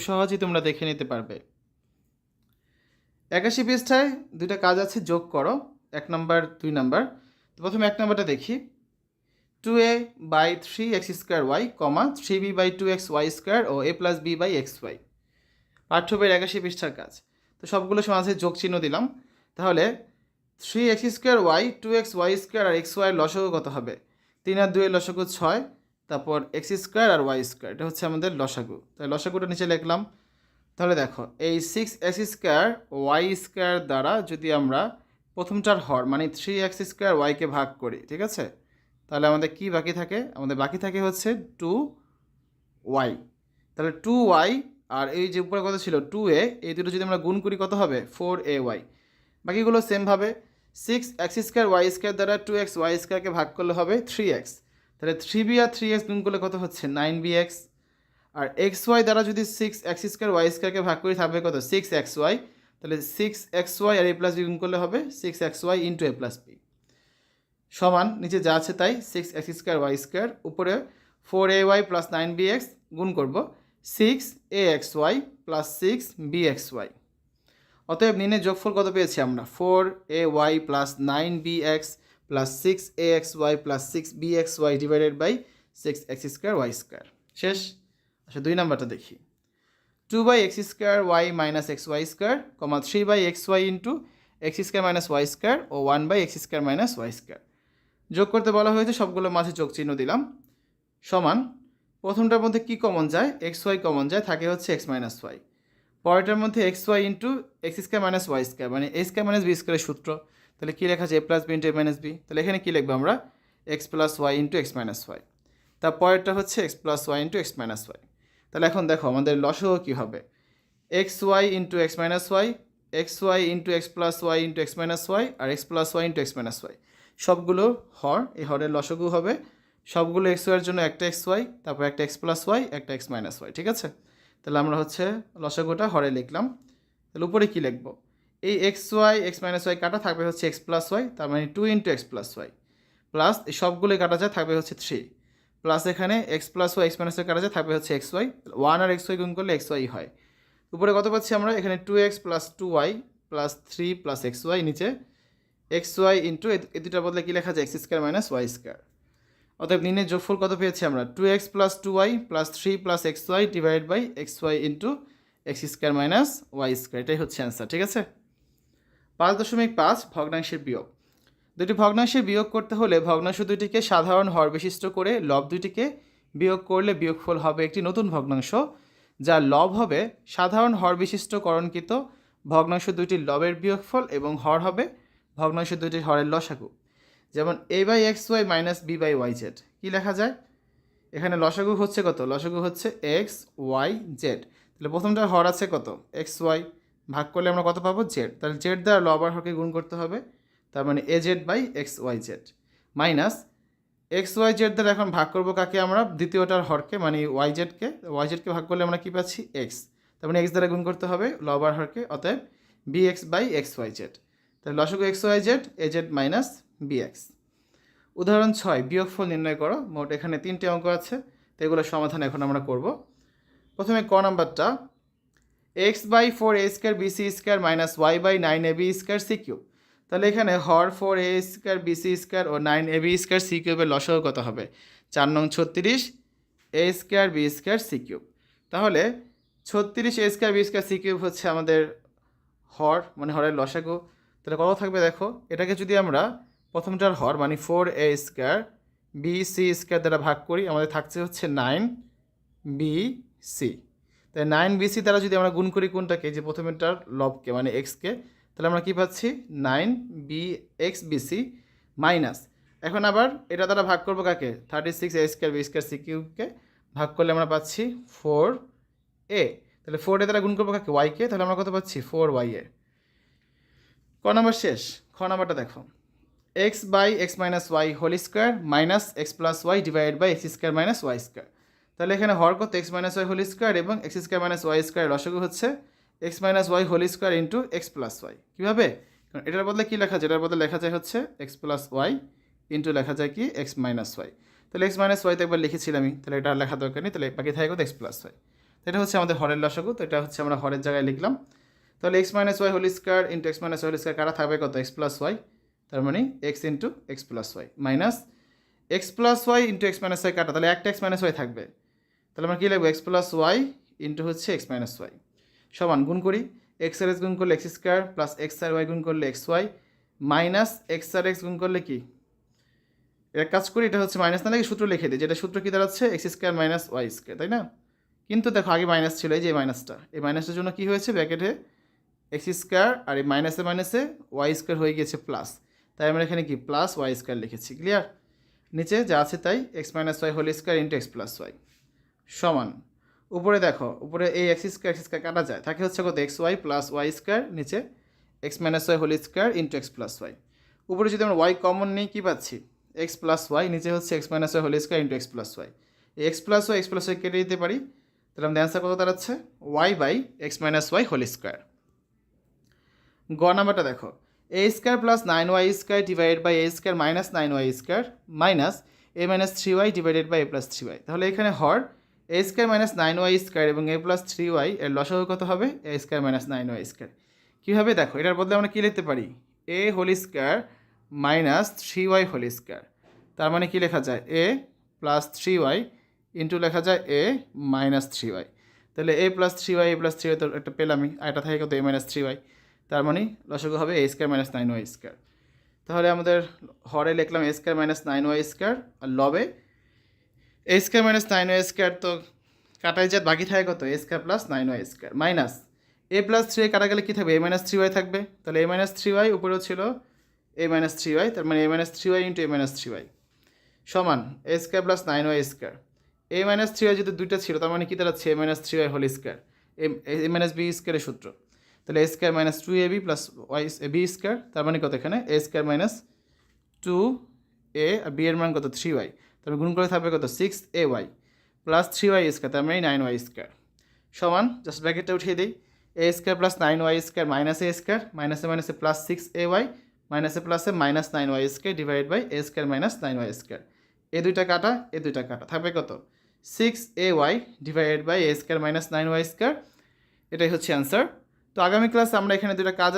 সহজেই তোমরা দেখে নিতে পারবে। 81 পৃষ্ঠায় দুইটা কাজ আছে, যোগ করো 1 নাম্বার 2 নাম্বার। তো প্রথমে 1 নাম্বারটা দেখি। 2a by 3x square y comma 3b by 2x Y square ও a plus b by x y, পাঠ্য বইয়ের 81 পৃষ্ঠার কাজ। তো সবগুলো সমাজে যোগ চিহ্ন দিলাম। তাহলে 3x square Y 2x Y square আর এক্স ওয়াইয়ের লসাগু কত হবে? 3 আর 2 এর লসাগু 6, তারপর এক্স স্কোয়ার আর ওয়াই স্কোয়ার, এটা হচ্ছে আমাদের লসাগু। তাই লসাগুটা নিচে লিখলাম। তাহলে দেখো এই 6x স্কোয়ার ওয়াই স্কোয়ার দ্বারা যদি আমরা প্রথমটার হর মানে 3x স্কোয়ার ওয়াইকে ভাগ করি, ঠিক আছে, তাহলে আমাদের কি বাকি থাকে? আমাদের বাকি থাকে হচ্ছে 2y। তাহলে 2y আর এই যে উপরে কত ছিল 2a, এই দুটো যদি আমরা গুণ করি কত হবে? 4ay। বাকিগুলো সেমভাবে 6x স্কোয়ার ওয়াই স্কোয়ার দ্বারা 2x ওয়াই স্কোয়ারকে ভাগ করলে হবে 3x। তাহলে 3b আর 3x গুণ করলে কত হচ্ছে? 9bx। আর এক্স ওয়াই দ্বারা যদি 6x স্কোয়ার ওয়াই স্কোয়ারকে ভাগ করি থাকবে কত? 6xy। তাহলে 6xy R a plus B গুণ করলে হবে 6xy into a plus B সমান নিচে যা আছে তাই 6x স্কোয়ার ওয়াই স্কোয়ার, উপরে 4ay প্লাস 9bx গুণ করব 6axy প্লাস 6bxy। অতএব নির্ণয় যোগফল কত পেয়েছি আমরা? 4ay plus 9bx plus 6axy plus 6bxy divided by 6x square Y square. শেষ। আচ্ছা 2 নাম্বারটা দেখি। 2/x square Y minus x Y square comma 3/xy into x square minus Y square ও 1/x square minus Y square. যোগ করতে বলা হয়েছে, সবগুলোর মাঝে যোগ চিহ্ন দিলাম। সমান প্রথমটার মধ্যে কি কমন যায়? এক্স ওয়াই কমন যায়, থাকে হচ্ছে এক্স মাইনাস ওয়াই। পরেরটার মধ্যে X Y into x square minus Y square মানে এ স্কোয়ার মাইনাস বি স্কোয়ারের সূত্র। তাহলে কী লেখা আছে? A plus B into A minus B. তাহলে এখানে কী লিখবো আমরা? X plus Y into x minus Y. তার পরেরটা হচ্ছে x plus Y into x minus Y. তাহলে এখন দেখো আমাদের লসও কী হবে? X Y into x minus Y, X Y into x plus Y into x minus Y আর X plus Y into x minus Y, সবগুলো হর। এই হরের লসগু হবে সবগুলো এক্স ওয়াইয়ের জন্য একটা এক্স ওয়াই, তারপর একটা এক্স প্লাস ওয়াই, একটা এক্স মাইনাস ওয়াই, ঠিক আছে। তাহলে আমরা হচ্ছে লসগুটা হরে লিখলাম। তাহলে উপরে কী লিখবো? এই x y x minus y কাটা থাকবে হচ্ছে এক্স প্লাস ওয়াই, তার মানে 2 into x plus y plus এই সবগুলোই কাটা যায় থাকবে হচ্ছে 3 প্লাস এখানে x plus y x minus y কাটা যায় থাকবে হচ্ছে এক্স ওয়াই। 1 আর এক্স ওয়াই গুণ করলে এক্স ওয়াই হয়। উপরে কত পাচ্ছি আমরা? এখানে 2x plus 2y plus 3 plus x y, নিচে এক্স ওয়াই ইন্টু এই দুটার বদলে কী লেখা যায়? X square minus Y square. অতএব নির্ণয় যোগফল কত পেয়েছি আমরা? 2x plus 2y plus 3 plus x y divide by x Y into x square minus Y square. এটাই হচ্ছে অ্যান্সার, ঠিক আছে। 5.5 ভগ্নাংশের বিয়োগ। দুটি ভগ্নাংশের বিয়োগ করতে হলে ভগ্নাংশ দুটিকে সাধারণ হর বিশিষ্ট করে লব দুটিকে বিয়োগ করলে বিয়োগফল হবে একটি নতুন ভগ্নাংশ, যার লব হবে সাধারণ হর বিশিষ্ট করণকৃত ভগ্নাংশ দুটির লবের বিয়োগফল এবং হর হবে ভগ্নাংশ দুটির হরের লসাগু। যেমন a by x Y minus B by Y Z. কী লেখা যায়? এখানে লসাগু হচ্ছে কত? লসাগু হচ্ছে এক্স ওয়াই জেড। তাহলে প্রথমটার হর আছে কত? এক্স ওয়াই, ভাগ করলে আমরা কত পাবো? জেড। তাহলে জেড দ্বারা লব আর হরকে গুণ করতে হবে, তার মানে a z by x y z minus x y z দ্বারা এখন ভাগ করবো কাকে আমরা? দ্বিতীয়টার হরকে মানে ওয়াই জেডকে। ওয়াই জেডকে ভাগ করলে আমরা কী পাচ্ছি? এক্স, তার মানে এক্স দ্বারা গুণ করতে হবে লব আর হরকে, অতএব b x by x y z. তাহলে লসাগু x y z a z minus b x. উদাহরণ 6 বিয়োগফল নির্ণয় করো। মোট এখানে 3টে অঙ্ক আছে, তো এগুলোর সমাধান এখন আমরা করব। প্রথমে ক নাম্বারটা, x by 4a square b c square minus y by 9ab square c cube. তাহলে এখানে হর 4a স্কোয়ার বিসি স্কোয়ার ও 9ab স্কোয়ার সি কিউবের লসাগু কত হবে? 4 নং 36 a square B square c cube. তাহলে 36 a square B square c cube হচ্ছে আমাদের হর, মানে হরের লসাগু। তাহলে কত থাকবে দেখো, এটাকে যদি আমরা প্রথমটার হর মানে 4a square B C square দ্বারা ভাগ করি, আমাদের থাকছে হচ্ছে 9bc। তাই 9bc দ্বারা যদি আমরা গুণ করি কোনটাকে? যে প্রথমেরটার লবকে মানে এক্সকে, তাহলে আমরা কী পাচ্ছি? 9bxbc মাইনাস এখন আবার এটা দ্বারা ভাগ করবো কাকে? 36 a square B square C কিউবকে ভাগ করলে আমরা পাচ্ছি 4a। তাহলে 4a দ্বারা গুণ করবো কাকে? ওয়াইকে, তাহলে আমরা কত পাচ্ছি? 4ya। ক নাম্বার শেষ। খ নাম্বারটা দেখো, X by x minus Y whole square minus x plus Y divide by X square minus Y square. তাহলে এখানে হর কত? X minus Y whole square এবং X square minus Y square লসাগু হচ্ছে x minus Y whole square into x plus Y. কীভাবে? কারণ এটার বদলে কী লেখা যায়? এটার বদলে লেখা যায় হচ্ছে এক্স প্লাস ওয়াই ইন্টু লেখা যায় কি? X minus Y. তাহলে এক্স মাইনাস ওয়াই তো একবার লিখেছিলামই, তাহলে এটা লেখা দরকার নেই, তাহলে বাকি থাকে কত? X plus y. এটা হচ্ছে আমাদের হরের লসাগু, তো এটা হচ্ছে আমরা হরের জায়গায় লিখলাম। তাহলে x minus Y whole square into x minus Y whole square কাটা থাকবে কত, এক্স প্লাস ওয়াই, তার মানে x into x plus y minus x plus Y into x minus y কাটা, তাহলে একটা এক্স মাইনাস ওয়াই থাকবে, তাহলে আমরা কী লিখবো, এক্স প্লাস ওয়াই ইন্টু হচ্ছে এক্স মাইনাস ওয়াই সমান গুণ করি, এক্স আর এক্স গুণ করলে এক্স স্কোয়ার প্লাস এক্স আর ওয়াই গুণ করলে এক্স ওয়াই মাইনাস এক্স আর এক্স গুণ করলে কি, এটা কাজ করি, এটা হচ্ছে মাইনাস না লাগে সূত্র লিখে দিই, যেটা সূত্র কী দাঁড়াচ্ছে, x square minus Y square, তাই না? কিন্তু দেখো আগে মাইনাস ছিল, এই যে মাইনাসটা, এই মাইনাসটার জন্য কী হয়েছে, ব্র্যাকেটে এক্স স্কোয়ার আর এই মাইনাসে মাইনাসে ওয়াই স্কোয়ার হয়ে গিয়েছে প্লাস, তাই আমরা এখানে কি প্লাস ওয়াই স্কোয়ার লিখেছি। ক্লিয়ার? নিচে যা আছে তাই x minus Y whole square into x plus y সমান, উপরে দেখো, উপরে এই এক্স স্কোয়ার কাটা যায়, থাকে হচ্ছে কত, x y plus y square, নিচে x minus Y whole square into x plus y. উপরে যদি আমরা ওয়াই কমন নিই কী পাচ্ছি, এক্স প্লাস ওয়াই, নিচে হচ্ছে x minus Y whole square into x plus y. এই এক্স প্লাস ওয়াই কেটে দিতে পারি, তাহলে আমাদের অ্যান্সার কত দাঁড়াচ্ছে, y by x minus Y whole square. গ নাম্বারটা দেখো, a square plus 9y square divided by a square minus 9y square minus a minus 3y divided by a plus 3y। তাহলে এখানে হর a square minus 9y square এবং a plus 3y এর লসাগু কত হবে, এ স্কোয়ার মাইনাস 9y স্কোয়ার। কীভাবে দেখো, এটার বদলে আমরা কী লিখতে পারি, a whole square minus 3y whole square, তার মানে কী লেখা যায়, এ প্লাস 3y ইন্টু লেখা যায় এ মাইনাস 3y। তাহলে এ প্লাস 3y তো একটা পেলামই, আর এটা থাকে কত, এ মাইনাস 3y, তার মানে লসাগু হবে এ স্কোয়ার মাইনাস 9y স্কোয়ার। তাহলে আমাদের হরে লিখলাম a square minus 9y square, আর লবে a square minus 9y square, তো কাটাই যা বাকি থাকে কত, a square plus 9y square minus a plus 3y কাটা গেলে কী থাকবে, এ মাইনাস 3y থাকবে, তাহলে এ মাইনাস 3y উপরেও ছিল এ মাইনাস 3y, তার মানে a minus 3y into A minus 3y সমান a square plus 9y square. A minus 3y যদি দুইটা ছিল, তার মানে কী দাঁড়াচ্ছে, a minus 3y whole square, a minus b স্কোয়ারের সূত্র, তাহলে a square minus 2ab plus y b square, তার মানে কত, এখানে এ স্কোয়ার মাইনাস 2a আর বি এর মান কত 3y, তারপরে গুণ করে থাকবে কত 6ay প্লাস 3y স্কোয়ার, তার মানে 9y স্কোয়ার সমান, জাস্ট ব্র্যাকেটটা উঠিয়ে দিই, a square plus 9y square minus a square মাইনাসে মাইনাসে প্লাস 6ay মাইনাসে প্লাসে minus 9y square divide by a square minus 9y square. এ দুইটা কাটা থাকবে কত, 6ay divided by a square minus 9y square. এটাই হচ্ছে অ্যান্সার। তো আগামী ক্লাসে আমরা এখানে দুটো কাজ